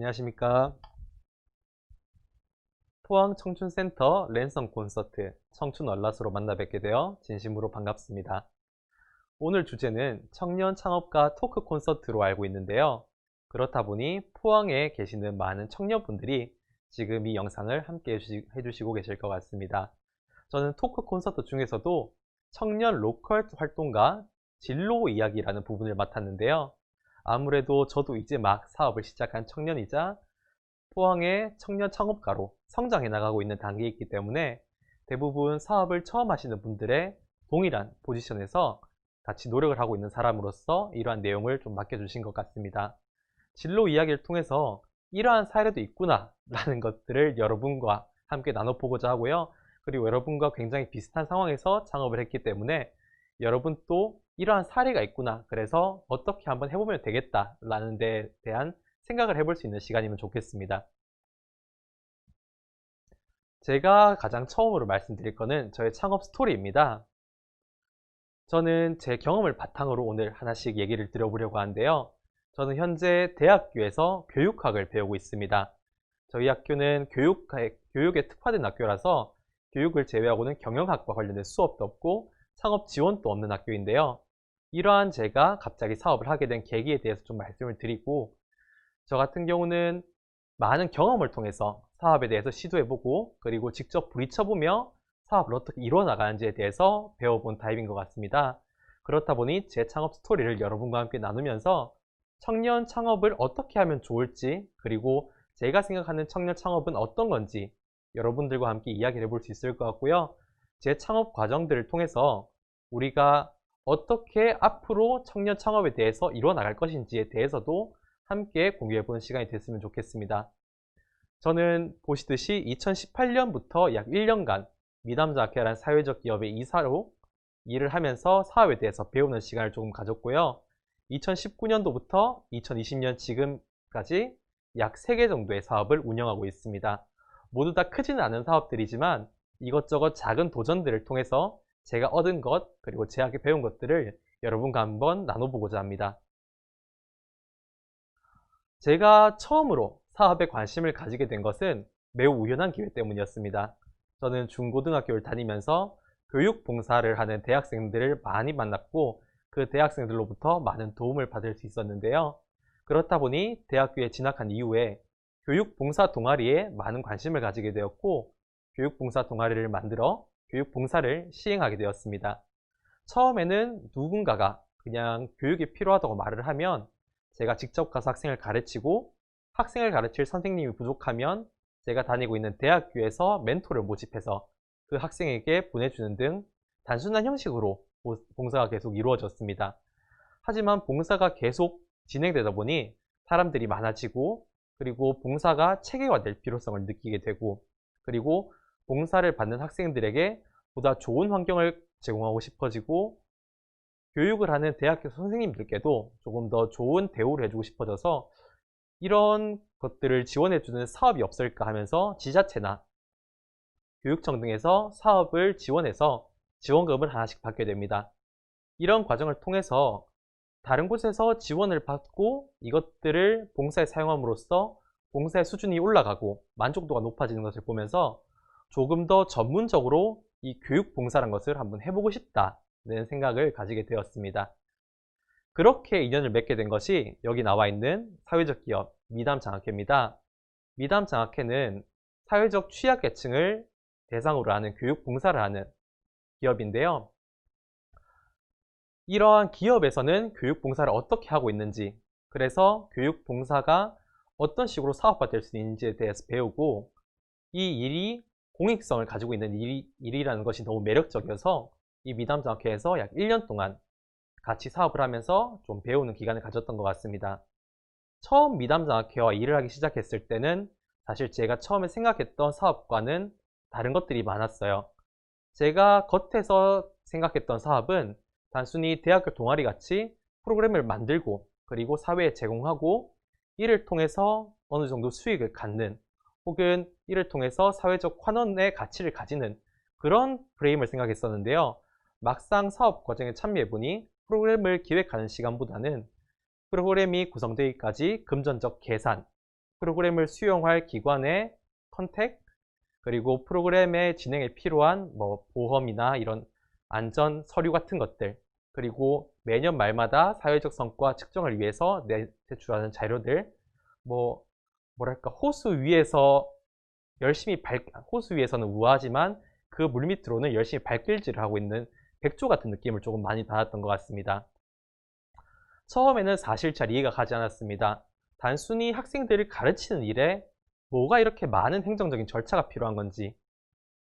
안녕하십니까. 포항 청춘센터 랜선 콘서트 청춘 얼라스로 만나 뵙게 되어 진심으로 반갑습니다. 오늘 주제는 청년 창업가 토크 콘서트로 알고 있는데요. 그렇다 보니 포항에 계시는 많은 청년분들이 지금 이 영상을 함께 해주시고 계실 것 같습니다. 저는 토크 콘서트 중에서도 청년 로컬 활동가 진로 이야기라는 부분을 맡았는데요. 아무래도 저도 이제 막 사업을 시작한 청년이자 포항의 청년 창업가로 성장해 나가고 있는 단계에 있기 때문에 대부분 사업을 처음 하시는 분들의 동일한 포지션에서 같이 노력을 하고 있는 사람으로서 이러한 내용을 좀 맡겨주신 것 같습니다. 진로 이야기를 통해서 이러한 사례도 있구나 라는 것들을 여러분과 함께 나눠보고자 하고요. 그리고 여러분과 굉장히 비슷한 상황에서 창업을 했기 때문에 여러분 또 이러한 사례가 있구나, 그래서 어떻게 한번 해보면 되겠다 라는 데 대한 생각을 해볼 수 있는 시간이면 좋겠습니다. 제가 가장 처음으로 말씀드릴 거는 저의 창업 스토리입니다. 저는 제 경험을 바탕으로 오늘 하나씩 얘기를 드려보려고 하는데요. 저는 현재 대학교에서 교육학을 배우고 있습니다. 저희 학교는 교육에 특화된 학교라서 교육을 제외하고는 경영학과 관련된 수업도 없고 창업 지원도 없는 학교인데요. 이러한 제가 갑자기 사업을 하게 된 계기에 대해서 좀 말씀을 드리고, 저 같은 경우는 많은 경험을 통해서 사업에 대해서 시도해보고 그리고 직접 부딪혀보며 사업을 어떻게 이루어나가는지에 대해서 배워본 타입인 것 같습니다. 그렇다 보니 제 창업 스토리를 여러분과 함께 나누면서 청년 창업을 어떻게 하면 좋을지, 그리고 제가 생각하는 청년 창업은 어떤 건지 여러분들과 함께 이야기를 해볼 수 있을 것 같고요. 제 창업 과정들을 통해서 우리가 어떻게 앞으로 청년 창업에 대해서 이루어나갈 것인지에 대해서도 함께 공유해보는 시간이 됐으면 좋겠습니다. 저는 보시듯이 2018년부터 약 1년간 미담자케라는 사회적 기업의 이사로 일을 하면서 사업에 대해서 배우는 시간을 조금 가졌고요. 2019년도부터 2020년 지금까지 약 3개 정도의 사업을 운영하고 있습니다. 모두 다 크지는 않은 사업들이지만 이것저것 작은 도전들을 통해서 제가 얻은 것, 그리고 제가 배운 것들을 여러분과 한번 나눠보고자 합니다. 제가 처음으로 사업에 관심을 가지게 된 것은 매우 우연한 기회 때문이었습니다. 저는 중고등학교를 다니면서 교육 봉사를 하는 대학생들을 많이 만났고 그 대학생들로부터 많은 도움을 받을 수 있었는데요. 그렇다 보니 대학교에 진학한 이후에 교육 봉사 동아리에 많은 관심을 가지게 되었고 교육 봉사 동아리를 만들어 교육 봉사를 시행하게 되었습니다. 처음에는 누군가가 그냥 교육이 필요하다고 말을 하면 제가 직접 가서 학생을 가르치고, 학생을 가르칠 선생님이 부족하면 제가 다니고 있는 대학교에서 멘토를 모집해서 그 학생에게 보내주는 등 단순한 형식으로 봉사가 계속 이루어졌습니다. 하지만 봉사가 계속 진행되다 보니 사람들이 많아지고, 그리고 봉사가 체계화될 필요성을 느끼게 되고, 그리고 봉사를 받는 학생들에게 보다 좋은 환경을 제공하고 싶어지고, 교육을 하는 대학교 선생님들께도 조금 더 좋은 대우를 해주고 싶어져서 이런 것들을 지원해주는 사업이 없을까 하면서 지자체나 교육청 등에서 사업을 지원해서 지원금을 하나씩 받게 됩니다. 이런 과정을 통해서 다른 곳에서 지원을 받고 이것들을 봉사에 사용함으로써 봉사의 수준이 올라가고 만족도가 높아지는 것을 보면서 조금 더 전문적으로 이 교육 봉사라는 것을 한번 해보고 싶다는 생각을 가지게 되었습니다. 그렇게 인연을 맺게 된 것이 여기 나와 있는 사회적 기업 미담장학회입니다. 미담장학회는 사회적 취약계층을 대상으로 하는 교육 봉사를 하는 기업인데요. 이러한 기업에서는 교육 봉사를 어떻게 하고 있는지, 그래서 교육 봉사가 어떤 식으로 사업화될 수 있는지에 대해서 배우고, 이 일이 공익성을 가지고 있는 일이라는 것이 너무 매력적이어서 이 미담장학회에서 약 1년 동안 같이 사업을 하면서 좀 배우는 기간을 가졌던 것 같습니다. 처음 미담장학회와 일을 하기 시작했을 때는 사실 제가 처음에 생각했던 사업과는 다른 것들이 많았어요. 제가 겉에서 생각했던 사업은 단순히 대학교 동아리 같이 프로그램을 만들고 그리고 사회에 제공하고 이를 통해서 어느 정도 수익을 갖는, 혹은 이를 통해서 사회적 환원의 가치를 가지는 그런 프레임을 생각했었는데요. 막상 사업 과정에 참여해보니 프로그램을 기획하는 시간보다는 프로그램이 구성되기까지 금전적 계산, 프로그램을 수용할 기관의 컨택, 그리고 프로그램의 진행에 필요한 보험이나 이런 안전 서류 같은 것들, 그리고 매년 말마다 사회적 성과 측정을 위해서 제출하는 자료들, 뭐랄까 호수 위에서는 우아하지만 그 물 밑으로는 열심히 발길질을 하고 있는 백조 같은 느낌을 조금 많이 받았던 것 같습니다. 처음에는 사실 잘 이해가 가지 않았습니다. 단순히 학생들을 가르치는 일에 뭐가 이렇게 많은 행정적인 절차가 필요한 건지,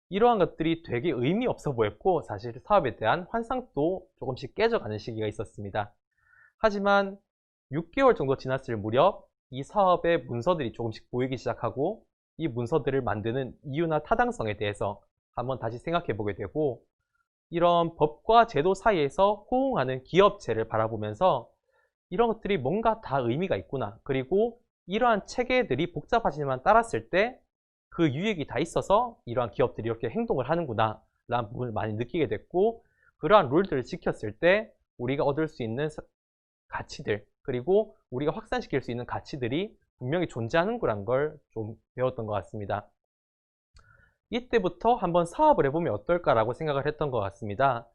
이러한 것들이 되게 의미 없어 보였고, 사실 사업에 대한 환상도 조금씩 깨져가는 시기가 있었습니다. 하지만 6개월 정도 지났을 무렵 이 사업의 문서들이 조금씩 보이기 시작하고, 이 문서들을 만드는 이유나 타당성에 대해서 한번 다시 생각해 보게 되고, 이런 법과 제도 사이에서 호응하는 기업체를 바라보면서 이런 것들이 뭔가 다 의미가 있구나, 그리고 이러한 체계들이 복잡하지만 따랐을 때 그 유익이 다 있어서 이러한 기업들이 이렇게 행동을 하는구나 라는 부분을 많이 느끼게 됐고, 그러한 룰들을 지켰을 때 우리가 얻을 수 있는 가치들, 그리고 우리가 확산시킬 수 있는 가치들이 분명히 존재하는구라는 걸 좀 배웠던 것 같습니다. 이때부터 한번 사업을 해보면 어떨까라고 생각을 했던 것 같습니다.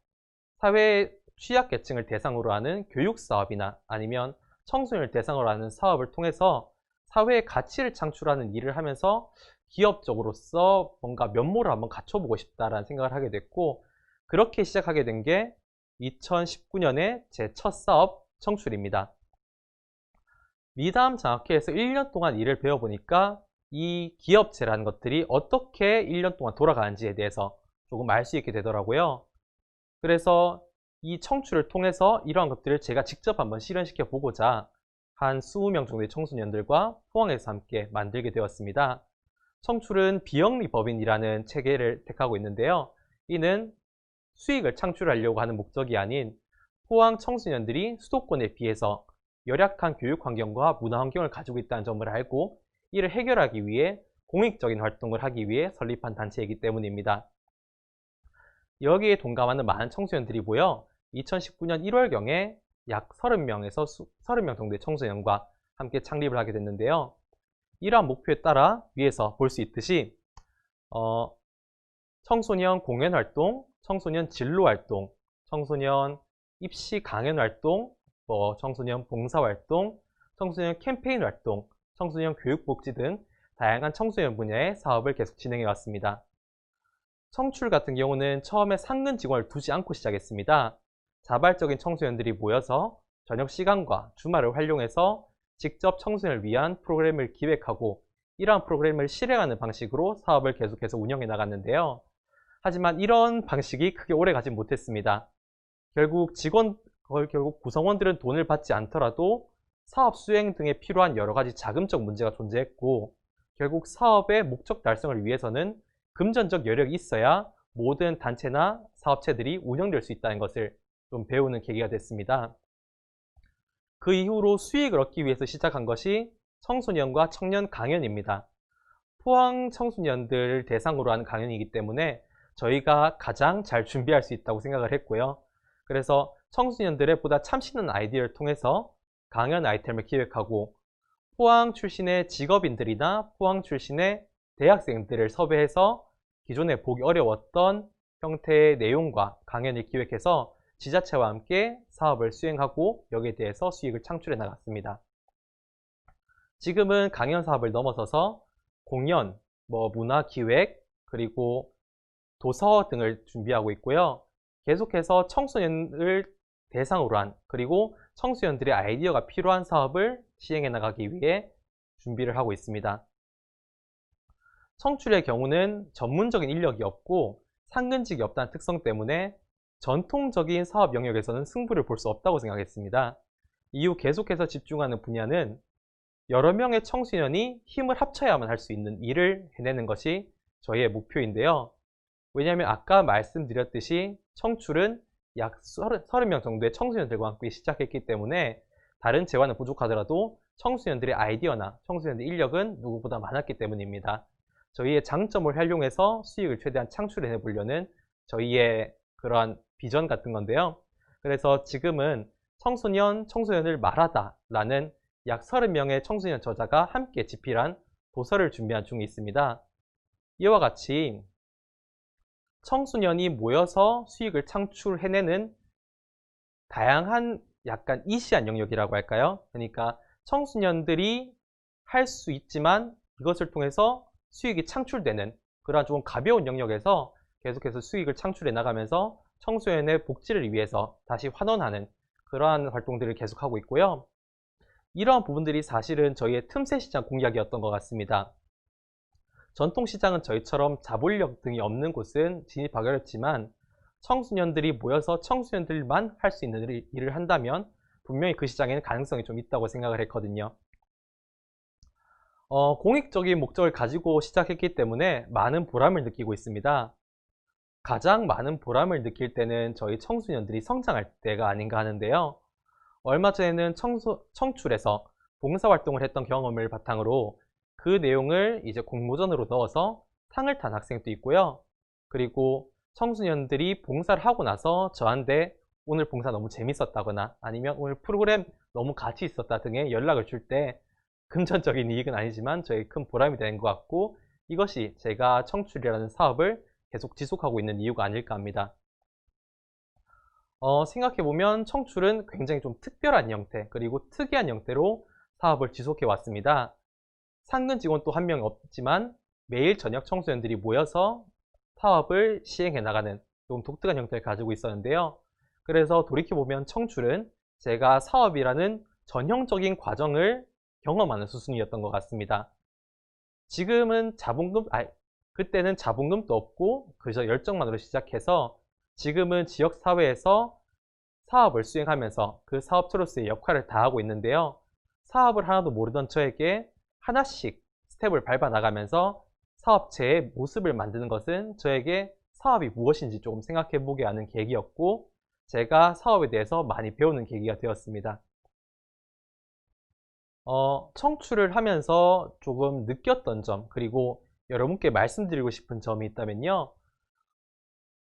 사회 취약계층을 대상으로 하는 교육사업이나 아니면 청소년을 대상으로 하는 사업을 통해서 사회의 가치를 창출하는 일을 하면서 기업적으로서 뭔가 면모를 한번 갖춰보고 싶다라는 생각을 하게 됐고, 그렇게 시작하게 된 게 2019년에 제 첫 사업 청출입니다. 미담 장학회에서 1년 동안 일을 배워보니까 이 기업체라는 것들이 어떻게 1년 동안 돌아가는지에 대해서 조금 알 수 있게 되더라고요. 그래서 이 청출을 통해서 이러한 것들을 제가 직접 한번 실현시켜 보고자 한 20명 정도의 청소년들과 포항에서 함께 만들게 되었습니다. 청출은 비영리 법인이라는 체계를 택하고 있는데요. 이는 수익을 창출하려고 하는 목적이 아닌 포항 청소년들이 수도권에 비해서 열악한 교육 환경과 문화 환경을 가지고 있다는 점을 알고 이를 해결하기 위해 공익적인 활동을 하기 위해 설립한 단체이기 때문입니다. 여기에 동감하는 많은 청소년들이 모여 2019년 1월경에 약 30명에서 30명 정도의 청소년과 함께 창립을 하게 됐는데요. 이러한 목표에 따라 위에서 볼 수 있듯이 청소년 공연활동, 청소년 진로활동, 청소년 입시 강연활동, 청소년 봉사활동, 청소년 캠페인활동, 청소년 교육복지 등 다양한 청소년 분야의 사업을 계속 진행해 왔습니다. 청출 같은 경우는 처음에 상근 직원을 두지 않고 시작했습니다. 자발적인 청소년들이 모여서 저녁 시간과 주말을 활용해서 직접 청소년을 위한 프로그램을 기획하고 이러한 프로그램을 실행하는 방식으로 사업을 계속해서 운영해 나갔는데요. 하지만 이런 방식이 크게 오래 가지 못했습니다. 결국 구성원들은 돈을 받지 않더라도 사업 수행 등에 필요한 여러 가지 자금적 문제가 존재했고, 결국 사업의 목적 달성을 위해서는 금전적 여력이 있어야 모든 단체나 사업체들이 운영될 수 있다는 것을 좀 배우는 계기가 됐습니다. 그 이후로 수익을 얻기 위해서 시작한 것이 청소년과 청년 강연입니다. 포항 청소년들 대상으로 하는 강연이기 때문에 저희가 가장 잘 준비할 수 있다고 생각을 했고요. 그래서 청소년들의 보다 참신한 아이디어를 통해서 강연 아이템을 기획하고 포항 출신의 직업인들이나 포항 출신의 대학생들을 섭외해서 기존에 보기 어려웠던 형태의 내용과 강연을 기획해서 지자체와 함께 사업을 수행하고 여기에 대해서 수익을 창출해 나갔습니다. 지금은 강연 사업을 넘어서서 공연, 문화기획, 그리고 도서 등을 준비하고 있고요. 계속해서 청소년을 대상으로 한, 그리고 청소년들의 아이디어가 필요한 사업을 시행해 나가기 위해 준비를 하고 있습니다. 청출의 경우는 전문적인 인력이 없고 상근직이 없다는 특성 때문에 전통적인 사업 영역에서는 승부를 볼 수 없다고 생각했습니다. 이후 계속해서 집중하는 분야는 여러 명의 청소년이 힘을 합쳐야만 할 수 있는 일을 해내는 것이 저희의 목표인데요. 왜냐하면 아까 말씀드렸듯이 청출은 약 30명 정도의 청소년들과 함께 시작했기 때문에 다른 재화는 부족하더라도 청소년들의 아이디어나 청소년들의 인력은 누구보다 많았기 때문입니다. 저희의 장점을 활용해서 수익을 최대한 창출해 보려는 저희의 그러한 비전 같은 건데요. 그래서 지금은 청소년을 말하다 라는 약 30명의 청소년 저자가 함께 집필한 도서를 준비한 중에 있습니다. 이와 같이 청소년이 모여서 수익을 창출해내는 다양한 약간 이시한 영역이라고 할까요? 그러니까 청소년들이 할 수 있지만 이것을 통해서 수익이 창출되는 그러한 조금 가벼운 영역에서 계속해서 수익을 창출해 나가면서 청소년의 복지를 위해서 다시 환원하는 그러한 활동들을 계속하고 있고요. 이러한 부분들이 사실은 저희의 틈새 시장 공략이었던 것 같습니다. 전통시장은 저희처럼 자본력 등이 없는 곳은 진입하기 어렵지만 청소년들이 모여서 청소년들만 할 수 있는 일을 한다면 분명히 그 시장에는 가능성이 좀 있다고 생각을 했거든요. 공익적인 목적을 가지고 시작했기 때문에 많은 보람을 느끼고 있습니다. 가장 많은 보람을 느낄 때는 저희 청소년들이 성장할 때가 아닌가 하는데요. 얼마 전에는 청출에서 봉사활동을 했던 경험을 바탕으로 그 내용을 이제 공모전으로 넣어서 상을 탄 학생도 있고요. 그리고 청소년들이 봉사를 하고 나서 저한테 오늘 봉사 너무 재밌었다거나 아니면 오늘 프로그램 너무 가치 있었다 등의 연락을 줄 때 금전적인 이익은 아니지만 저희 큰 보람이 되는 것 같고 이것이 제가 청출이라는 사업을 계속 지속하고 있는 이유가 아닐까 합니다. 생각해보면 청출은 굉장히 좀 특별한 형태 그리고 특이한 형태로 사업을 지속해 왔습니다. 상근 직원 또 한 명 없지만 매일 저녁 청소년들이 모여서 사업을 시행해 나가는 좀 독특한 형태를 가지고 있었는데요. 그래서 돌이켜보면 청출은 제가 사업이라는 전형적인 과정을 경험하는 수순이었던 것 같습니다. 지금은 그때는 자본금도 없고 그저 열정만으로 시작해서 지금은 지역사회에서 사업을 수행하면서 그 사업체로서의 역할을 다하고 있는데요. 사업을 하나도 모르던 저에게 하나씩 스텝을 밟아 나가면서 사업체의 모습을 만드는 것은 저에게 사업이 무엇인지 조금 생각해 보게 하는 계기였고 제가 사업에 대해서 많이 배우는 계기가 되었습니다. 청출을 하면서 조금 느꼈던 점 그리고 여러분께 말씀드리고 싶은 점이 있다면요.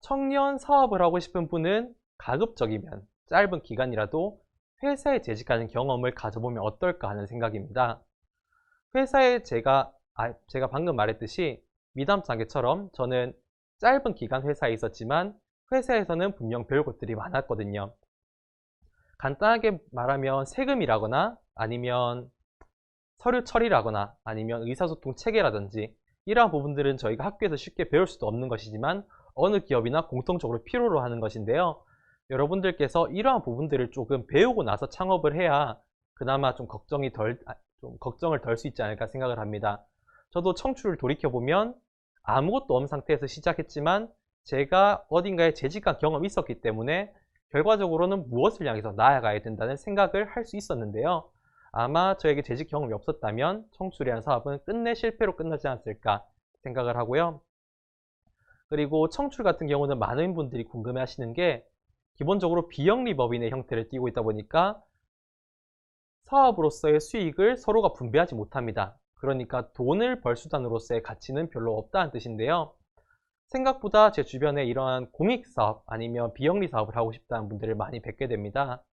청년 사업을 하고 싶은 분은 가급적이면 짧은 기간이라도 회사에 재직하는 경험을 가져보면 어떨까 하는 생각입니다. 회사에 제가 방금 말했듯이 미담장개처럼 저는 짧은 기간 회사에 있었지만 회사에서는 분명 배울 것들이 많았거든요. 간단하게 말하면 세금이라거나 아니면 서류 처리라거나 아니면 의사소통 체계라든지 이러한 부분들은 저희가 학교에서 쉽게 배울 수도 없는 것이지만 어느 기업이나 공통적으로 필요로 하는 것인데요. 여러분들께서 이러한 부분들을 조금 배우고 나서 창업을 해야 그나마 좀 걱정을 덜 수 있지 않을까 생각을 합니다. 저도 청출을 돌이켜보면 아무것도 없는 상태에서 시작했지만 제가 어딘가에 재직한 경험이 있었기 때문에 결과적으로는 무엇을 향해서 나아가야 된다는 생각을 할 수 있었는데요. 아마 저에게 재직 경험이 없었다면 청출이라는 사업은 끝내 실패로 끝나지 않았을까 생각을 하고요. 그리고 청출 같은 경우는 많은 분들이 궁금해 하시는 게 기본적으로 비영리법인의 형태를 띠고 있다 보니까 사업으로서의 수익을 서로가 분배하지 못합니다. 그러니까 돈을 벌 수단으로서의 가치는 별로 없다는 뜻인데요. 생각보다 제 주변에 이러한 공익사업 아니면 비영리 사업을 하고 싶다는 분들을 많이 뵙게 됩니다.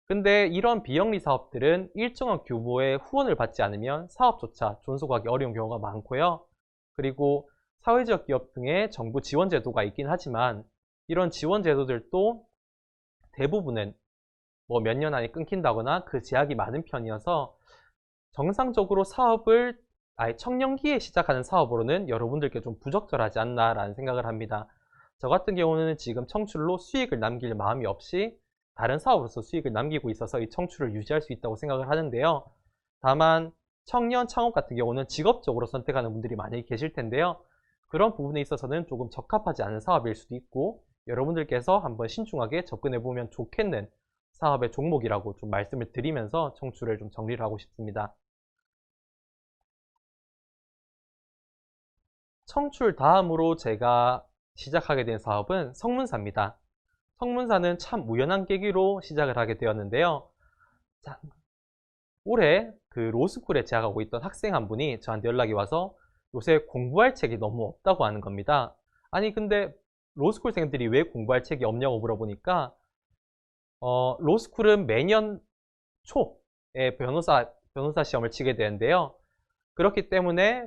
근데 이런 비영리 사업들은 일정한 규모의 후원을 받지 않으면 사업조차 존속하기 어려운 경우가 많고요. 그리고 사회적 기업 등의 정부 지원 제도가 있긴 하지만 이런 지원 제도들도 대부분은 뭐 몇 년 안에 끊긴다거나 그 제약이 많은 편이어서 정상적으로 사업을 아예 청년기에 시작하는 사업으로는 여러분들께 좀 부적절하지 않나라는 생각을 합니다. 저 같은 경우는 지금 청출로 수익을 남길 마음이 없이 다른 사업으로서 수익을 남기고 있어서 이 청출을 유지할 수 있다고 생각을 하는데요. 다만 청년 창업 같은 경우는 직업적으로 선택하는 분들이 많이 계실 텐데요. 그런 부분에 있어서는 조금 적합하지 않은 사업일 수도 있고 여러분들께서 한번 신중하게 접근해 보면 좋겠는 사업의 종목이라고 좀 말씀을 드리면서 청출을 좀 정리를 하고 싶습니다. 청출 다음으로 제가 시작하게 된 사업은 성문사입니다. 성문사는 참 우연한 계기로 시작을 하게 되었는데요. 자, 올해 그 로스쿨에 재학하고 있던 학생 한 분이 저한테 연락이 와서 요새 공부할 책이 너무 없다고 하는 겁니다. 아니 근데 로스쿨생들이 왜 공부할 책이 없냐고 물어보니까 로스쿨은 매년 초에 변호사 시험을 치게 되는데요. 그렇기 때문에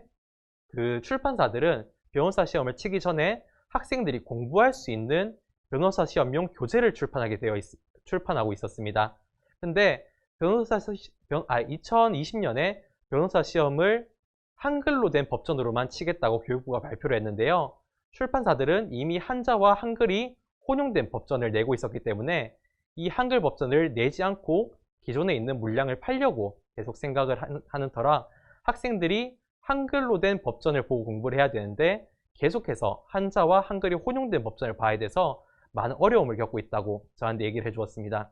그 출판사들은 변호사 시험을 치기 전에 학생들이 공부할 수 있는 변호사 시험용 교재를 출판하고 있었습니다. 근데 2020년에 변호사 시험을 한글로 된 법전으로만 치겠다고 교육부가 발표를 했는데요. 출판사들은 이미 한자와 한글이 혼용된 법전을 내고 있었기 때문에 이 한글 법전을 내지 않고 기존에 있는 물량을 팔려고 계속 생각을 하는 터라 학생들이 한글로 된 법전을 보고 공부를 해야 되는데 계속해서 한자와 한글이 혼용된 법전을 봐야 돼서 많은 어려움을 겪고 있다고 저한테 얘기를 해주었습니다.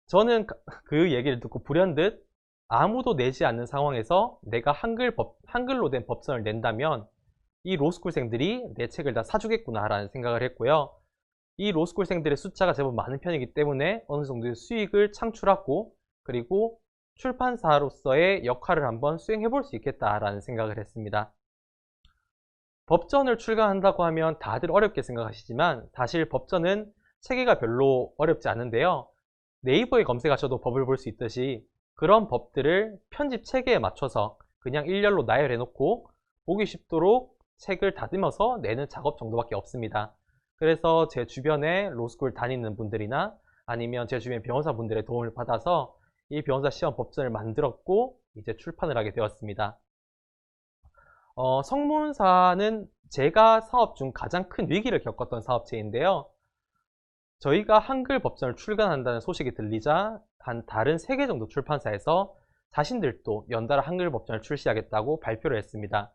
저는 그 얘기를 듣고 불현듯 아무도 내지 않는 상황에서 내가 한글로 된 법전을 낸다면 이 로스쿨생들이 내 책을 다 사주겠구나 라는 생각을 했고요. 이 로스쿨생들의 숫자가 제법 많은 편이기 때문에 어느 정도의 수익을 창출하고 그리고 출판사로서의 역할을 한번 수행해 볼 수 있겠다라는 생각을 했습니다. 법전을 출간한다고 하면 다들 어렵게 생각하시지만 사실 법전은 체계가 별로 어렵지 않은데요. 네이버에 검색하셔도 법을 볼 수 있듯이 그런 법들을 편집 체계에 맞춰서 그냥 일렬로 나열해 놓고 보기 쉽도록 책을 다듬어서 내는 작업 정도밖에 없습니다. 그래서 제 주변에 로스쿨 다니는 분들이나 아니면 제 주변 변호사분들의 도움을 받아서 이 변호사 시험 법전을 만들었고 이제 출판을 하게 되었습니다. 성문사는 제가 사업 중 가장 큰 위기를 겪었던 사업체인데요. 저희가 한글 법전을 출간한다는 소식이 들리자 한 다른 3개 정도 출판사에서 자신들도 연달아 한글 법전을 출시하겠다고 발표를 했습니다.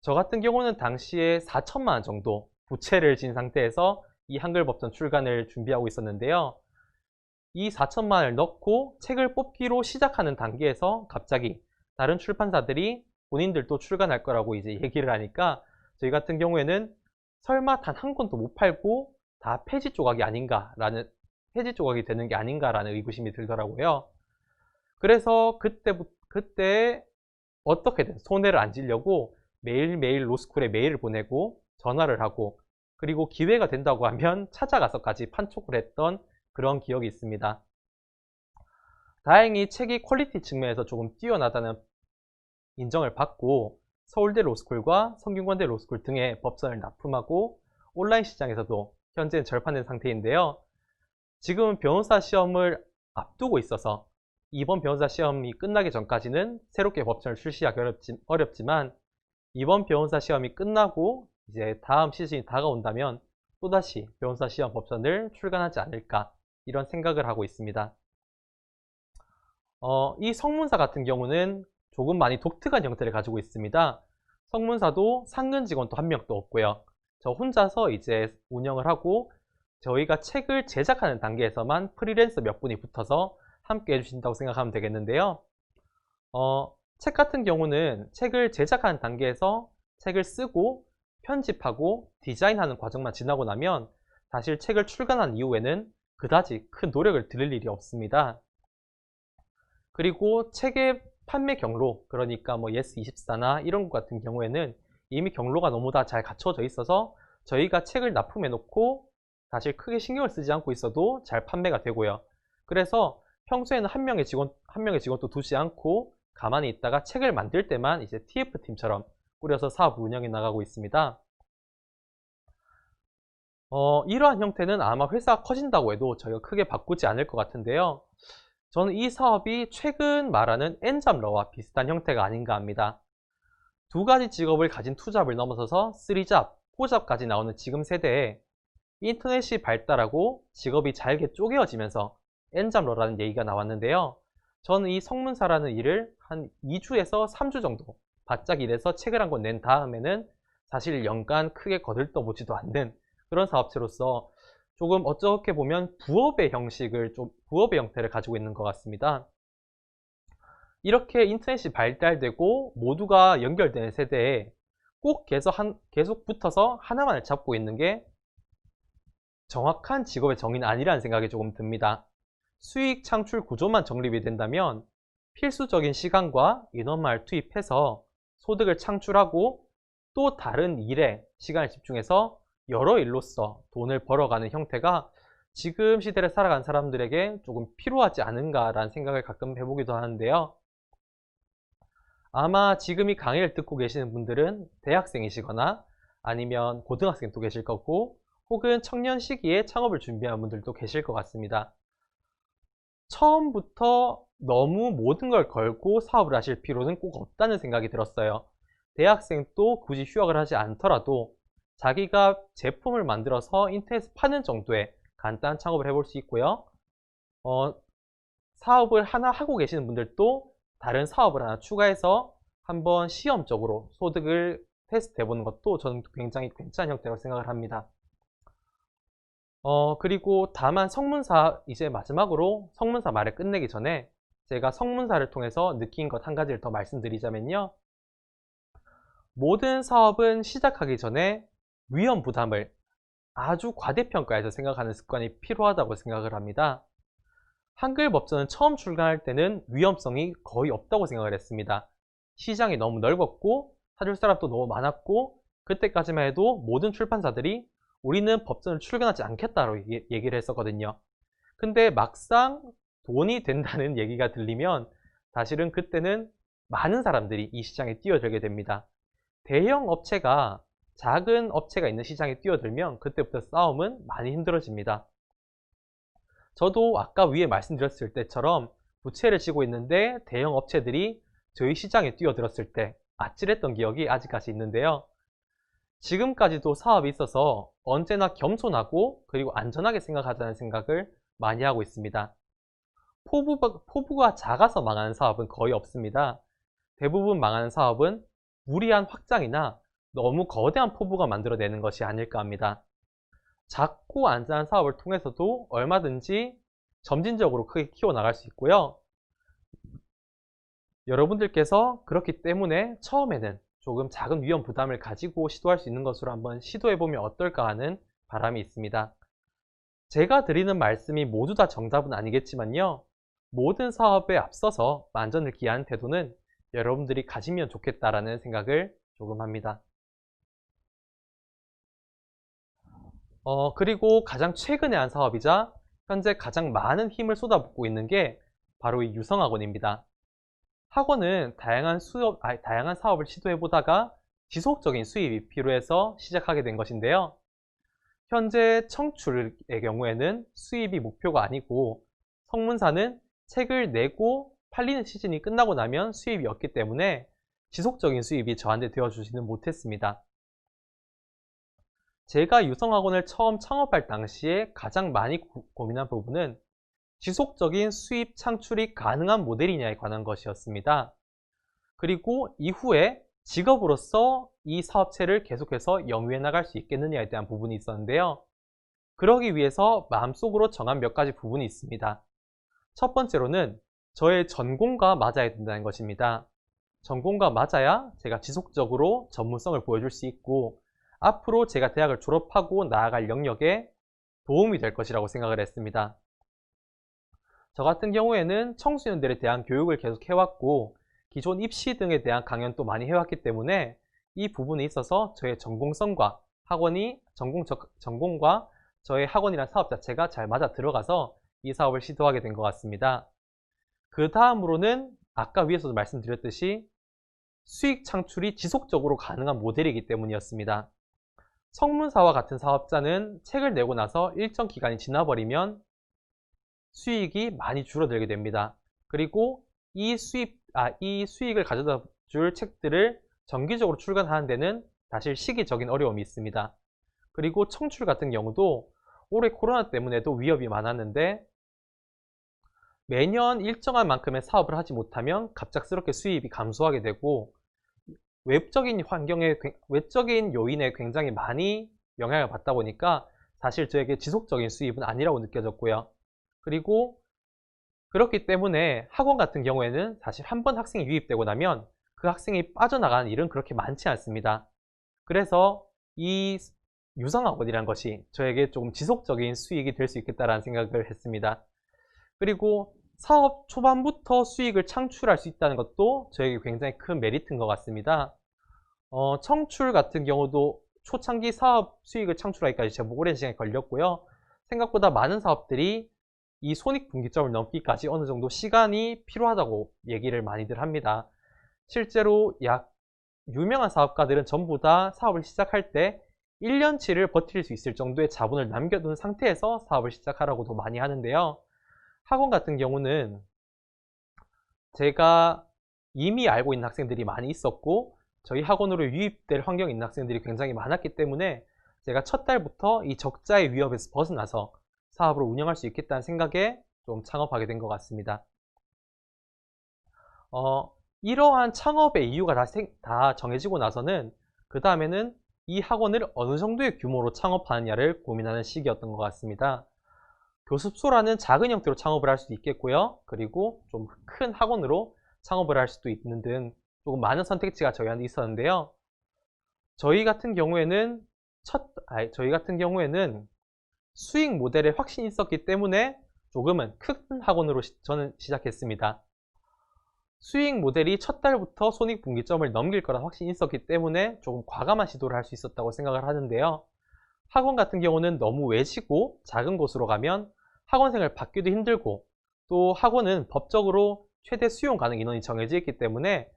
저 같은 경우는 당시에 4천만 원 정도 부채를 진 상태에서 이 한글 법전 출간을 준비하고 있었는데요. 이 4천만 원을 넣고 책을 뽑기로 시작하는 단계에서 갑자기 다른 출판사들이 본인들도 출간할 거라고 이제 얘기를 하니까 저희 같은 경우에는 설마 단 한 권도 못 팔고 다 폐지 조각이 되는 게 아닌가라는 의구심이 들더라고요. 그래서 그때 어떻게든 손해를 안 지려고 매일매일 로스쿨에 메일을 보내고 전화를 하고 그리고 기회가 된다고 하면 찾아가서까지 판촉을 했던 그런 기억이 있습니다. 다행히 책이 퀄리티 측면에서 조금 뛰어나다는 인정을 받고 서울대 로스쿨과 성균관대 로스쿨 등의 법전을 납품하고 온라인 시장에서도 현재는 절판된 상태인데요. 지금은 변호사 시험을 앞두고 있어서 이번 변호사 시험이 끝나기 전까지는 새롭게 법전을 출시하기 어렵지만 이번 변호사 시험이 끝나고 이제 다음 시즌이 다가온다면 또다시 변호사 시험 법전을 출간하지 않을까 이런 생각을 하고 있습니다. 이 성문사 같은 경우는 조금 많이 독특한 형태를 가지고 있습니다. 성문사도 상근 직원도 한 명도 없고요. 저 혼자서 이제 운영을 하고 저희가 책을 제작하는 단계에서만 프리랜서 몇 분이 붙어서 함께 해주신다고 생각하면 되겠는데요. 책 같은 경우는 책을 제작하는 단계에서 책을 쓰고 편집하고 디자인하는 과정만 지나고 나면 사실 책을 출간한 이후에는 그다지 큰 노력을 들일 일이 없습니다. 그리고 책의 판매 경로, 그러니까 뭐 예스24나 이런 것 같은 경우에는 이미 경로가 너무 다 잘 갖춰져 있어서 저희가 책을 납품해 놓고 사실 크게 신경을 쓰지 않고 있어도 잘 판매가 되고요. 그래서 평소에는 한 명의 직원도 두지 않고 가만히 있다가 책을 만들 때만 이제 TF팀처럼 꾸려서 사업을 운영해 나가고 있습니다. 이러한 형태는 아마 회사가 커진다고 해도 저희가 크게 바꾸지 않을 것 같은데요. 저는 이 사업이 최근 말하는 N잡러와 비슷한 형태가 아닌가 합니다. 두 가지 직업을 가진 투잡을 넘어서서 3잡, 4잡까지 나오는 지금 세대에 인터넷이 발달하고 직업이 잘게 쪼개어지면서 N잡러라는 얘기가 나왔는데요. 저는 이 성문사라는 일을 한 2주에서 3주 정도 바짝 일해서 책을 한 권 낸 다음에는 사실 연간 크게 거들떠보지도 않는 그런 사업체로서 조금 어떻게 보면 부업의 형태를 가지고 있는 것 같습니다. 이렇게 인터넷이 발달되고 모두가 연결되는 세대에 꼭 계속 붙어서 하나만을 잡고 있는 게 정확한 직업의 정의는 아니라는 생각이 조금 듭니다. 수익 창출 구조만 정립이 된다면 필수적인 시간과 인원만을 투입해서 소득을 창출하고 또 다른 일에 시간을 집중해서 여러 일로서 돈을 벌어가는 형태가 지금 시대를 살아간 사람들에게 조금 필요하지 않은가라는 생각을 가끔 해보기도 하는데요. 아마 지금 이 강의를 듣고 계시는 분들은 대학생이시거나 아니면 고등학생도 계실 거고 혹은 청년 시기에 창업을 준비하는 분들도 계실 것 같습니다. 처음부터 너무 모든 걸 걸고 사업을 하실 필요는 꼭 없다는 생각이 들었어요. 대학생도 굳이 휴학을 하지 않더라도 자기가 제품을 만들어서 인터넷에 파는 정도의 간단한 창업을 해볼 수 있고요. 사업을 하나 하고 계시는 분들도 다른 사업을 하나 추가해서 한번 시험적으로 소득을 테스트 해보는 것도 저는 굉장히 괜찮은 형태라고 생각을 합니다. 그리고 다만 성문사, 이제 마지막으로 성문사 말을 끝내기 전에 제가 성문사를 통해서 느낀 것 한 가지를 더 말씀드리자면요. 모든 사업은 시작하기 전에 위험 부담을 아주 과대평가해서 생각하는 습관이 필요하다고 생각을 합니다. 한글 법전은 처음 출간할 때는 위험성이 거의 없다고 생각을 했습니다. 시장이 너무 넓었고 사줄 사람도 너무 많았고 그때까지만 해도 모든 출판사들이 우리는 법전을 출간하지 않겠다고 얘기를 했었거든요. 근데 막상 돈이 된다는 얘기가 들리면 사실은 그때는 많은 사람들이 이 시장에 뛰어들게 됩니다. 대형 업체가 작은 업체가 있는 시장에 뛰어들면 그때부터 싸움은 많이 힘들어집니다. 저도 아까 위에 말씀드렸을 때처럼 부채를 지고 있는데 대형 업체들이 저희 시장에 뛰어들었을 때 아찔했던 기억이 아직까지 있는데요. 지금까지도 사업이 있어서 언제나 겸손하고 그리고 안전하게 생각하자는 생각을 많이 하고 있습니다. 포부가 작아서 망하는 사업은 거의 없습니다. 대부분 망하는 사업은 무리한 확장이나 너무 거대한 포부가 만들어내는 것이 아닐까 합니다. 작고 안전한 사업을 통해서도 얼마든지 점진적으로 크게 키워나갈 수 있고요. 여러분들께서 그렇기 때문에 처음에는 조금 작은 위험 부담을 가지고 시도할 수 있는 것으로 한번 시도해보면 어떨까 하는 바람이 있습니다. 제가 드리는 말씀이 모두 다 정답은 아니겠지만요. 모든 사업에 앞서서 만전을 기하는 태도는 여러분들이 가지면 좋겠다라는 생각을 조금 합니다. 그리고 가장 최근에 한 사업이자 현재 가장 많은 힘을 쏟아붓고 있는 게 바로 이 유성학원입니다. 학원은 다양한 사업을 시도해보다가 지속적인 수입이 필요해서 시작하게 된 것인데요. 현재 청출의 경우에는 수입이 목표가 아니고 성문사는 책을 내고 팔리는 시즌이 끝나고 나면 수입이 없기 때문에 지속적인 수입이 저한테 되어주지는 못했습니다. 제가 유성학원을 처음 창업할 당시에 가장 많이 고민한 부분은 지속적인 수입 창출이 가능한 모델이냐에 관한 것이었습니다. 그리고 이후에 직업으로서 이 사업체를 계속해서 영위해 나갈 수 있겠느냐에 대한 부분이 있었는데요. 그러기 위해서 마음속으로 정한 몇 가지 부분이 있습니다. 첫 번째로는 저의 전공과 맞아야 된다는 것입니다. 전공과 맞아야 제가 지속적으로 전문성을 보여줄 수 있고 앞으로 제가 대학을 졸업하고 나아갈 영역에 도움이 될 것이라고 생각을 했습니다. 저 같은 경우에는 청소년들에 대한 교육을 계속 해왔고 기존 입시 등에 대한 강연도 많이 해왔기 때문에 이 부분에 있어서 저의 전공성과 전공과 저의 학원이란 사업 자체가 잘 맞아 들어가서 이 사업을 시도하게 된 것 같습니다. 그 다음으로는 아까 위에서도 말씀드렸듯이 수익 창출이 지속적으로 가능한 모델이기 때문이었습니다. 성문사와 같은 사업자는 책을 내고 나서 일정 기간이 지나버리면 수익이 많이 줄어들게 됩니다. 그리고 이 수익을 가져다 줄 책들을 정기적으로 출간하는 데는 사실 시기적인 어려움이 있습니다. 그리고 청출 같은 경우도 올해 코로나 때문에도 위협이 많았는데 매년 일정한 만큼의 사업을 하지 못하면 갑작스럽게 수입이 감소하게 되고 외적인 요인에 굉장히 많이 영향을 받다 보니까 사실 저에게 지속적인 수입은 아니라고 느껴졌고요. 그리고 그렇기 때문에 학원 같은 경우에는 사실 한 번 학생이 유입되고 나면 그 학생이 빠져나가는 일은 그렇게 많지 않습니다. 그래서 이 유성학원이란 것이 저에게 조금 지속적인 수익이 될 수 있겠다라는 생각을 했습니다. 그리고 사업 초반부터 수익을 창출할 수 있다는 것도 저에게 굉장히 큰 메리트인 것 같습니다. 청출 같은 경우도 초창기 사업 수익을 창출하기까지 제법 오랜 시간이 걸렸고요. 생각보다 많은 사업들이 이 손익분기점을 넘기까지 어느 정도 시간이 필요하다고 얘기를 많이들 합니다. 실제로 유명한 사업가들은 전부 다 사업을 시작할 때 1년치를 버틸 수 있을 정도의 자본을 남겨둔 상태에서 사업을 시작하라고도 많이 하는데요. 학원 같은 경우는 제가 이미 알고 있는 학생들이 많이 있었고 저희 학원으로 유입될 환경에 있는 학생들이 굉장히 많았기 때문에 제가 첫 달부터 이 적자의 위협에서 벗어나서 사업을 운영할 수 있겠다는 생각에 좀 창업하게 된 것 같습니다. 이러한 창업의 이유가 다 정해지고 나서는 그 다음에는 이 학원을 어느 정도의 규모로 창업하느냐를 고민하는 시기였던 것 같습니다. 교습소라는 작은 형태로 창업을 할 수도 있겠고요. 그리고 좀 큰 학원으로 창업을 할 수도 있는 등 조금 많은 선택지가 저희한테 있었는데요. 저희 같은 경우에는 수익 모델에 확신이 있었기 때문에 조금은 큰 학원으로 저는 시작했습니다. 수익 모델이 첫 달부터 손익분기점을 넘길 거란 확신이 있었기 때문에 조금 과감한 시도를 할 수 있었다고 생각을 하는데요. 학원 같은 경우는 너무 외지고 작은 곳으로 가면 학원생을 받기도 힘들고 또 학원은 법적으로 최대 수용 가능 인원이 정해져 있기 때문에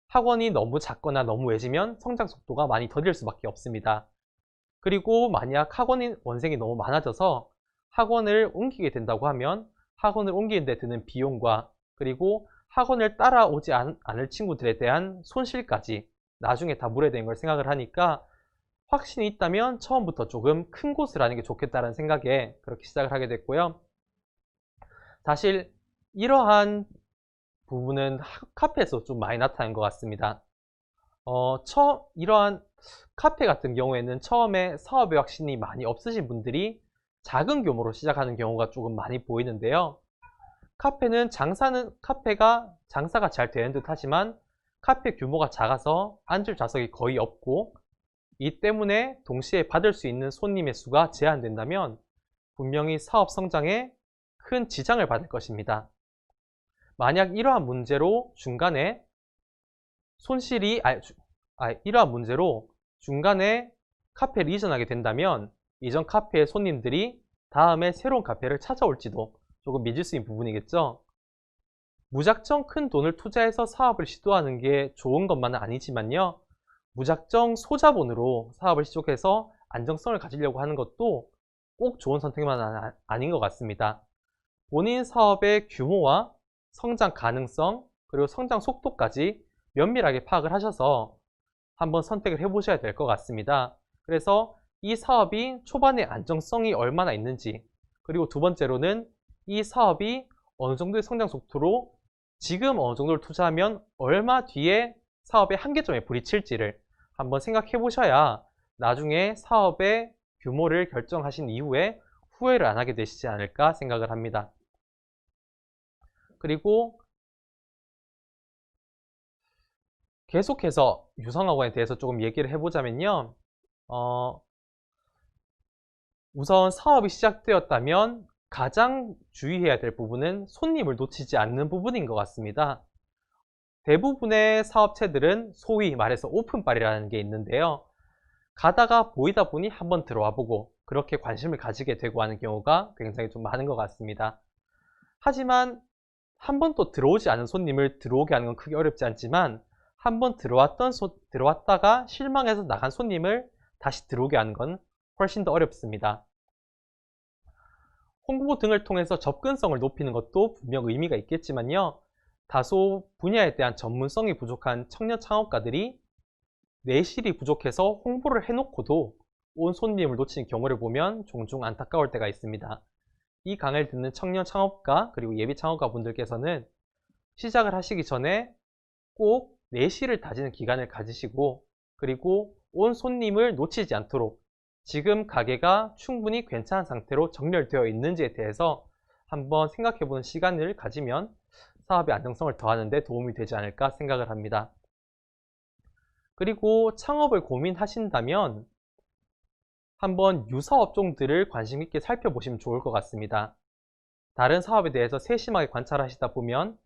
학원이 너무 작거나 너무 외지면 성장 속도가 많이 더딜 수밖에 없습니다. 그리고 만약 학원 원생이 너무 많아져서 학원을 옮기게 된다고 하면 학원을 옮기는 데 드는 비용과 그리고 학원을 따라오지 않을 친구들에 대한 손실까지 나중에 다 물어야 되는 걸 생각을 하니까 확신이 있다면 처음부터 조금 큰 곳을 하는 게 좋겠다는 생각에 그렇게 시작을 하게 됐고요. 사실 이러한 부분은 카페에서 좀 많이 나타난 것 같습니다. 이러한 카페 같은 경우에는 처음에 사업에 확신이 많이 없으신 분들이 작은 규모로 시작하는 경우가 조금 많이 보이는데요. 카페가 장사가 잘 되는 듯 하지만 카페 규모가 작아서 앉을 좌석이 거의 없고 이 때문에 동시에 받을 수 있는 손님의 수가 제한된다면 분명히 사업 성장에 큰 지장을 받을 것입니다. 만약 이러한 문제로 중간에 카페를 이전하게 된다면 이전 카페의 손님들이 다음에 새로운 카페를 찾아올지도 조금 미지수인 부분이겠죠. 무작정 큰 돈을 투자해서 사업을 시도하는 게 좋은 것만은 아니지만요. 무작정 소자본으로 사업을 시작해서 안정성을 가지려고 하는 것도 꼭 좋은 선택만은 아닌 것 같습니다. 본인 사업의 규모와 성장 가능성 그리고 성장 속도까지 면밀하게 파악을 하셔서 한번 선택을 해보셔야 될 것 같습니다. 그래서 이 사업이 초반에 안정성이 얼마나 있는지 그리고 두 번째로는 이 사업이 어느 정도의 성장 속도로 지금 어느 정도를 투자하면 얼마 뒤에 사업의 한계점에 부딪힐지를 한번 생각해 보셔야 나중에 사업의 규모를 결정하신 이후에 후회를 안 하게 되시지 않을까 생각을 합니다. 그리고 계속해서 유성학원에 대해서 조금 얘기를 해보자면요. 우선 사업이 시작되었다면 가장 주의해야 될 부분은 손님을 놓치지 않는 부분인 것 같습니다. 대부분의 사업체들은 소위 말해서 오픈빨이라는 게 있는데요. 가다가 보이다 보니 한번 들어와 보고 그렇게 관심을 가지게 되고 하는 경우가 굉장히 좀 많은 것 같습니다. 하지만 한 번 또 들어오지 않은 손님을 들어오게 하는 건 크게 어렵지 않지만 한번 들어왔다가 실망해서 나간 손님을 다시 들어오게 하는 건 훨씬 더 어렵습니다. 홍보 등을 통해서 접근성을 높이는 것도 분명 의미가 있겠지만요. 다소 분야에 대한 전문성이 부족한 청년 창업가들이 내실이 부족해서 홍보를 해놓고도 온 손님을 놓치는 경우를 보면 종종 안타까울 때가 있습니다. 이 강의를 듣는 청년 창업가 그리고 예비 창업가 분들께서는 시작을 하시기 전에 꼭 내실을 다지는 기간을 가지시고 그리고 온 손님을 놓치지 않도록 지금 가게가 충분히 괜찮은 상태로 정렬되어 있는지에 대해서 한번 생각해보는 시간을 가지면 사업의 안정성을 더하는 데 도움이 되지 않을까 생각을 합니다. 그리고 창업을 고민하신다면 한번 유사 업종들을 관심 있게 살펴보시면 좋을 것 같습니다. 다른 사업에 대해서 세심하게 관찰하시다 보면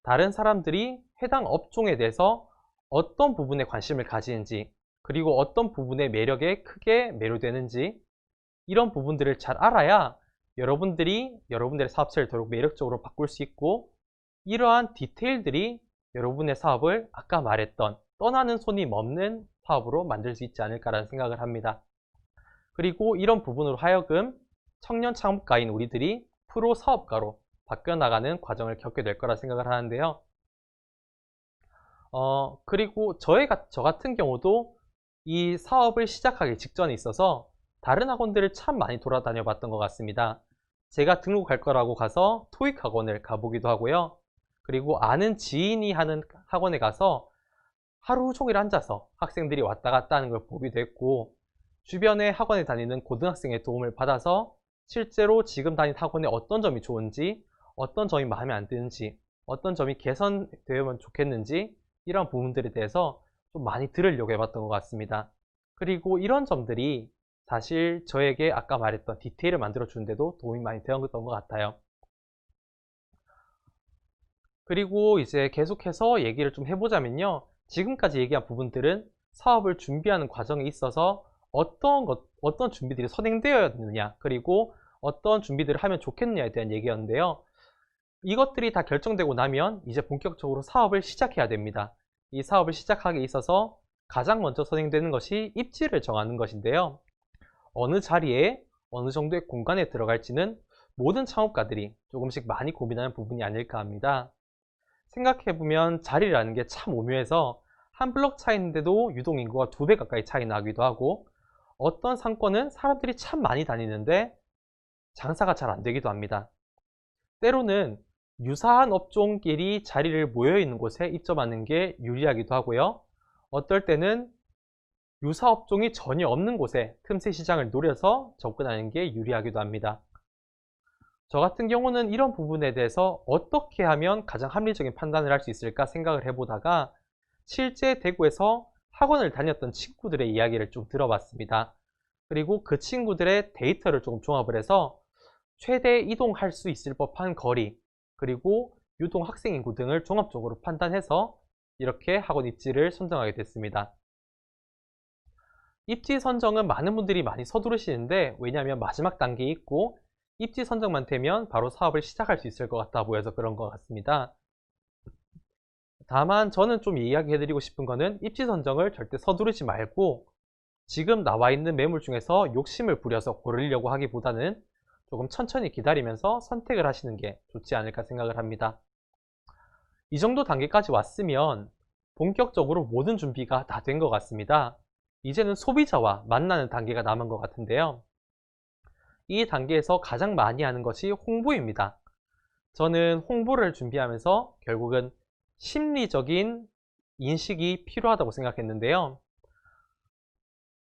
다른 사람들이 해당 업종에 대해서 어떤 부분에 관심을 가지는지 그리고 어떤 부분의 매력에 크게 매료되는지 이런 부분들을 잘 알아야 여러분들이 여러분들의 사업체를 더욱 매력적으로 바꿀 수 있고, 이러한 디테일들이 여러분의 사업을 아까 말했던 떠나는 손님 없는 사업으로 만들 수 있지 않을까라는 생각을 합니다. 그리고 이런 부분으로 하여금 청년 창업가인 우리들이 프로 사업가로 바뀌어나가는 과정을 겪게 될 거라 생각을 하는데요. 그리고 저 같은 경우도 이 사업을 시작하기 직전에 있어서 다른 학원들을 참 많이 돌아다녀 봤던 것 같습니다. 제가 등록할 거라고 가서 토익 학원을 가보기도 하고요. 그리고 아는 지인이 하는 학원에 가서 하루 종일 앉아서 학생들이 왔다 갔다 하는 걸 보기도 했고, 주변에 학원에 다니는 고등학생의 도움을 받아서 실제로 지금 다니는 학원에 어떤 점이 좋은지, 어떤 점이 마음에 안 드는지, 어떤 점이 개선되면 좋겠는지, 이런 부분들에 대해서 좀 많이 들으려고 해봤던 것 같습니다. 그리고 이런 점들이 사실 저에게 아까 말했던 디테일을 만들어 주는데도 도움이 많이 되었던 것 같아요. 그리고 이제 계속해서 얘기를 좀 해보자면요. 지금까지 얘기한 부분들은 사업을 준비하는 과정에 있어서 어떤 준비들이 선행되어야 되느냐, 그리고 어떤 준비들을 하면 좋겠느냐에 대한 얘기였는데요. 이것들이 다 결정되고 나면 이제 본격적으로 사업을 시작해야 됩니다. 이 사업을 시작하기 있어서 가장 먼저 선행되는 것이 입지를 정하는 것인데요. 어느 자리에 어느 정도의 공간에 들어갈지는 모든 창업가들이 조금씩 많이 고민하는 부분이 아닐까 합니다. 생각해보면 자리라는 게 참 오묘해서 한 블럭 차이인데도 유동인구가 2배 가까이 차이 나기도 하고, 어떤 상권은 사람들이 참 많이 다니는데 장사가 잘 안 되기도 합니다. 때로는 유사한 업종끼리 자리를 모여있는 곳에 입점하는 게 유리하기도 하고요. 어떨 때는 유사 업종이 전혀 없는 곳에 틈새 시장을 노려서 접근하는 게 유리하기도 합니다. 저 같은 경우는 이런 부분에 대해서 어떻게 하면 가장 합리적인 판단을 할 수 있을까 생각을 해보다가 실제 대구에서 학원을 다녔던 친구들의 이야기를 좀 들어봤습니다. 그리고 그 친구들의 데이터를 조금 종합을 해서 최대 이동할 수 있을 법한 거리, 그리고 유동 학생 인구 등을 종합적으로 판단해서 이렇게 학원 입지를 선정하게 됐습니다. 입지 선정은 많은 분들이 많이 서두르시는데, 왜냐하면 마지막 단계에 있고 입지 선정만 되면 바로 사업을 시작할 수 있을 것 같아 보여서 그런 것 같습니다. 다만 저는 좀 이야기해드리고 싶은 거는 입지 선정을 절대 서두르지 말고 지금 나와 있는 매물 중에서 욕심을 부려서 고르려고 하기보다는 조금 천천히 기다리면서 선택을 하시는 게 좋지 않을까 생각을 합니다. 이 정도 단계까지 왔으면 본격적으로 모든 준비가 다 된 것 같습니다. 이제는 소비자와 만나는 단계가 남은 것 같은데요. 이 단계에서 가장 많이 하는 것이 홍보입니다. 저는 홍보를 준비하면서 결국은 심리적인 인식이 필요하다고 생각했는데요.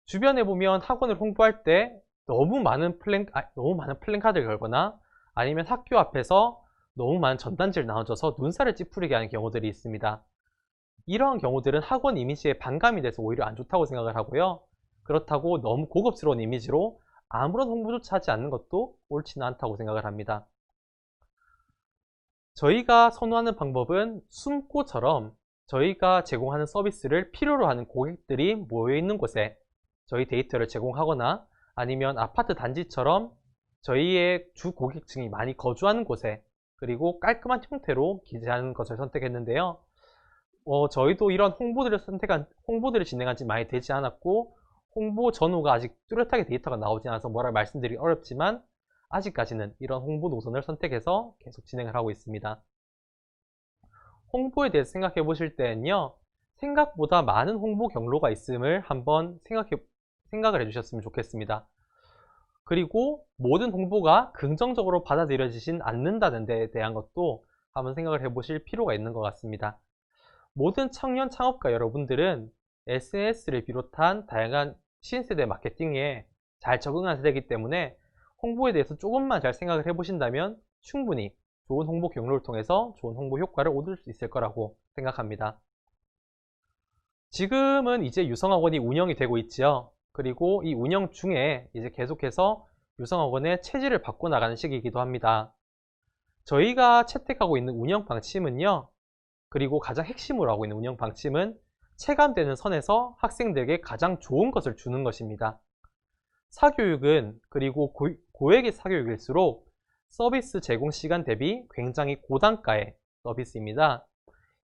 주변에 보면 학원을 홍보할 때 너무 많은 플랜카드를 걸거나 아니면 학교 앞에서 너무 많은 전단지를 나눠줘서 눈살을 찌푸리게 하는 경우들이 있습니다. 이러한 경우들은 학원 이미지에 반감이 돼서 오히려 안 좋다고 생각을 하고요. 그렇다고 너무 고급스러운 이미지로 아무런 홍보조차 하지 않는 것도 옳지는 않다고 생각을 합니다. 저희가 선호하는 방법은 숨고처럼 저희가 제공하는 서비스를 필요로 하는 고객들이 모여있는 곳에 저희 데이터를 제공하거나, 아니면 아파트 단지처럼 저희의 주 고객층이 많이 거주하는 곳에, 그리고 깔끔한 형태로 기재하는 것을 선택했는데요. 저희도 이런 홍보들을 진행한 지 많이 되지 않았고, 홍보 전후가 아직 뚜렷하게 데이터가 나오지 않아서 뭐라 말씀드리기 어렵지만 아직까지는 이런 홍보 노선을 선택해서 계속 진행을 하고 있습니다. 홍보에 대해서 생각해 보실 때는요, 생각보다 많은 홍보 경로가 있음을 한번 생각을 해주셨으면 좋겠습니다. 그리고 모든 홍보가 긍정적으로 받아들여지진 않는다는 데에 대한 것도 한번 생각을 해보실 필요가 있는 것 같습니다. 모든 청년 창업가 여러분들은 SNS를 비롯한 다양한 신세대 마케팅에 잘 적응한 세대이기 때문에 홍보에 대해서 조금만 잘 생각을 해보신다면 충분히 좋은 홍보 경로를 통해서 좋은 홍보 효과를 얻을 수 있을 거라고 생각합니다. 지금은 이제 유성학원이 운영이 되고 있지요. 그리고 이 운영 중에 이제 계속해서 유성학원의 체질을 바꿔나가는 시기이기도 합니다. 저희가 채택하고 있는 운영 방침은요, 그리고 가장 핵심으로 하고 있는 운영 방침은 체감되는 선에서 학생들에게 가장 좋은 것을 주는 것입니다. 사교육은 그리고 고액의 사교육일수록 서비스 제공 시간 대비 굉장히 고단가의 서비스입니다.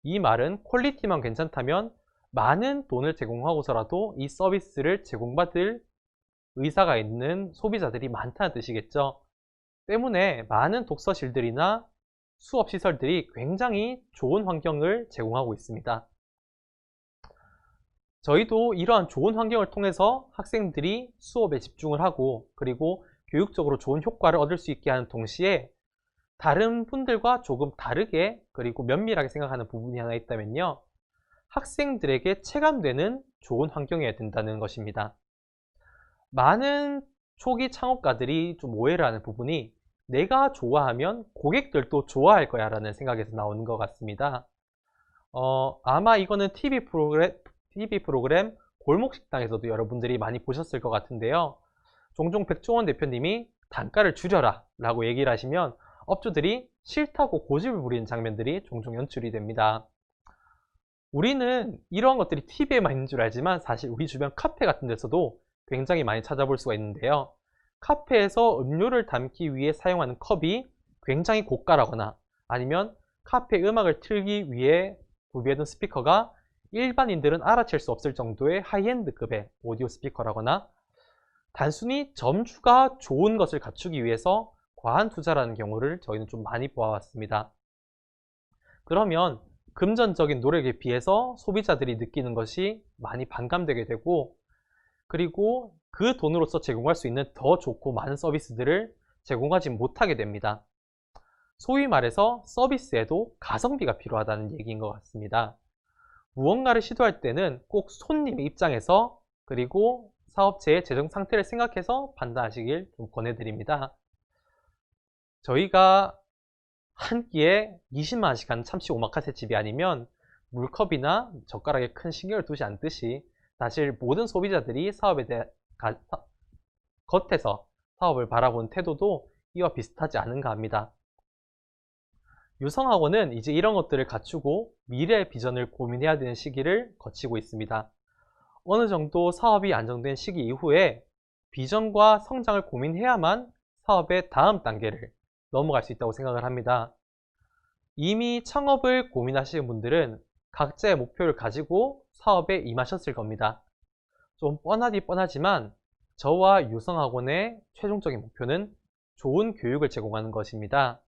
이 말은 퀄리티만 괜찮다면 많은 돈을 제공하고서라도 이 서비스를 제공받을 의사가 있는 소비자들이 많다는 뜻이겠죠. 때문에 많은 독서실들이나 수업시설들이 굉장히 좋은 환경을 제공하고 있습니다. 저희도 이러한 좋은 환경을 통해서 학생들이 수업에 집중을 하고 그리고 교육적으로 좋은 효과를 얻을 수 있게 하는 동시에 다른 분들과 조금 다르게 그리고 면밀하게 생각하는 부분이 하나 있다면요. 학생들에게 체감되는 좋은 환경이어야 된다는 것입니다. 많은 초기 창업가들이 좀 오해를 하는 부분이 내가 좋아하면 고객들도 좋아할 거야 라는 생각에서 나오는 것 같습니다. 아마 이거는 TV 프로그램 골목식당에서도 여러분들이 많이 보셨을 것 같은데요. 종종 백종원 대표님이 단가를 줄여라 라고 얘기를 하시면 업주들이 싫다고 고집을 부리는 장면들이 종종 연출이 됩니다. 우리는 이러한 것들이 TV에만 있는 줄 알지만 사실 우리 주변 카페 같은 데서도 굉장히 많이 찾아볼 수가 있는데요. 카페에서 음료를 담기 위해 사용하는 컵이 굉장히 고가라거나 아니면 카페 음악을 틀기 위해 구비해둔 스피커가 일반인들은 알아챌 수 없을 정도의 하이엔드급의 오디오 스피커라거나 단순히 점주가 좋은 것을 갖추기 위해서 과한 투자라는 경우를 저희는 좀 많이 보아왔습니다. 그러면 금전적인 노력에 비해서 소비자들이 느끼는 것이 많이 반감되게 되고 그리고 그 돈으로서 제공할 수 있는 더 좋고 많은 서비스들을 제공하지 못하게 됩니다. 소위 말해서 서비스에도 가성비가 필요하다는 얘기인 것 같습니다. 무언가를 시도할 때는 꼭 손님의 입장에서 그리고 사업체의 재정 상태를 생각해서 판단하시길 좀 권해드립니다. 저희가 한 끼에 20만 원씩 하는 참치 오마카세 집이 아니면 물컵이나 젓가락에 큰 신경을 두지 않듯이 사실 모든 소비자들이 사업에 대해 겉에서 사업을 바라보는 태도도 이와 비슷하지 않은가 합니다. 유성학원은 이제 이런 것들을 갖추고 미래의 비전을 고민해야 되는 시기를 거치고 있습니다. 어느 정도 사업이 안정된 시기 이후에 비전과 성장을 고민해야만 사업의 다음 단계를 넘어갈 수 있다고 생각을 합니다. 이미 창업을 고민하시는 분들은 각자의 목표를 가지고 사업에 임하셨을 겁니다. 좀 뻔하지만 저와 유성학원의 최종적인 목표는 좋은 교육을 제공하는 것입니다.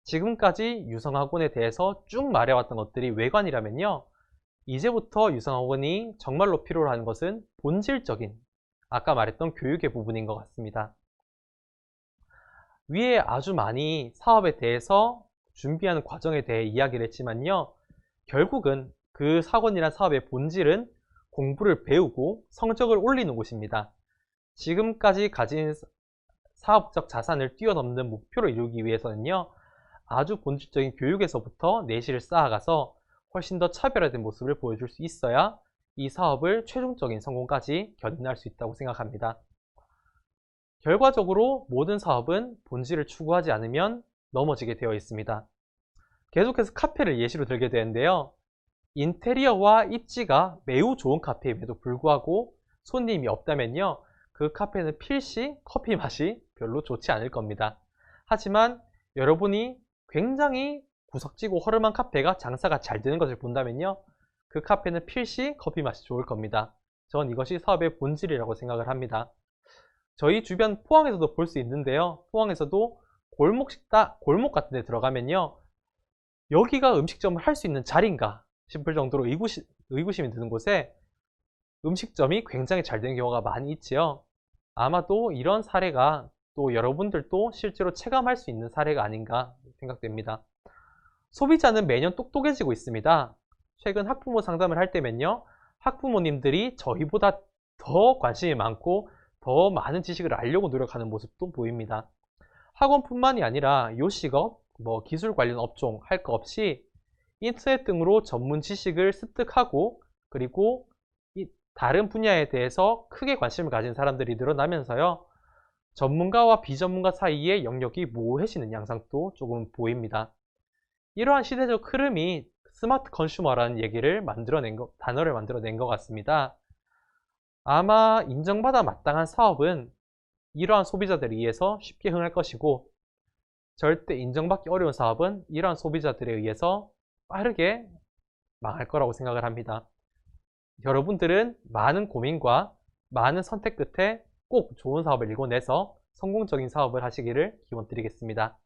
지금까지 유성학원에 대해서 쭉 말해왔던 것들이 외관이라면요. 이제부터 유성학원이 정말로 필요로 하는 것은 본질적인 아까 말했던 교육의 부분인 것 같습니다. 위에 아주 많이 사업에 대해서 준비하는 과정에 대해 이야기를 했지만요. 결국은 그 학원이란 사업의 본질은 공부를 배우고 성적을 올리는 곳입니다. 지금까지 가진 사업적 자산을 뛰어넘는 목표를 이루기 위해서는요. 아주 본질적인 교육에서부터 내실을 쌓아가서 훨씬 더 차별화된 모습을 보여줄 수 있어야 이 사업을 최종적인 성공까지 견인할 수 있다고 생각합니다. 결과적으로 모든 사업은 본질을 추구하지 않으면 넘어지게 되어 있습니다. 계속해서 카페를 예시로 들게 되는데요. 인테리어와 입지가 매우 좋은 카페임에도 불구하고 손님이 없다면요. 그 카페는 필시 커피 맛이 별로 좋지 않을 겁니다. 하지만 여러분이 굉장히 구석지고 허름한 카페가 장사가 잘 되는 것을 본다면요. 그 카페는 필시 커피 맛이 좋을 겁니다. 전 이것이 사업의 본질이라고 생각을 합니다. 저희 주변 포항에서도 볼 수 있는데요. 포항에서도 골목 같은 데 들어가면요. 여기가 음식점을 할 수 있는 자리인가 싶을 정도로 의구심이 드는 곳에 음식점이 굉장히 잘 되는 경우가 많이 있지요. 아마도 이런 사례가 또 여러분들도 실제로 체감할 수 있는 사례가 아닌가 생각됩니다. 소비자는 매년 똑똑해지고 있습니다. 최근 학부모 상담을 할 때면요. 학부모님들이 저희보다 더 관심이 많고 더 많은 지식을 알려고 노력하는 모습도 보입니다. 학원뿐만이 아니라 요식업, 기술 관련 업종 할 거 없이 인터넷 등으로 전문 지식을 습득하고 그리고 다른 분야에 대해서 크게 관심을 가진 사람들이 늘어나면서요. 전문가와 비전문가 사이의 영역이 모호해지는 양상도 조금 보입니다. 이러한 시대적 흐름이 스마트 컨슈머라는 단어를 만들어낸 것 같습니다. 아마 인정받아 마땅한 사업은 이러한 소비자들에 의해서 쉽게 흥할 것이고, 절대 인정받기 어려운 사업은 이러한 소비자들에 의해서 빠르게 망할 거라고 생각을 합니다. 여러분들은 많은 고민과 많은 선택 끝에 꼭 좋은 사업을 이뤄내서 성공적인 사업을 하시기를 기원드리겠습니다.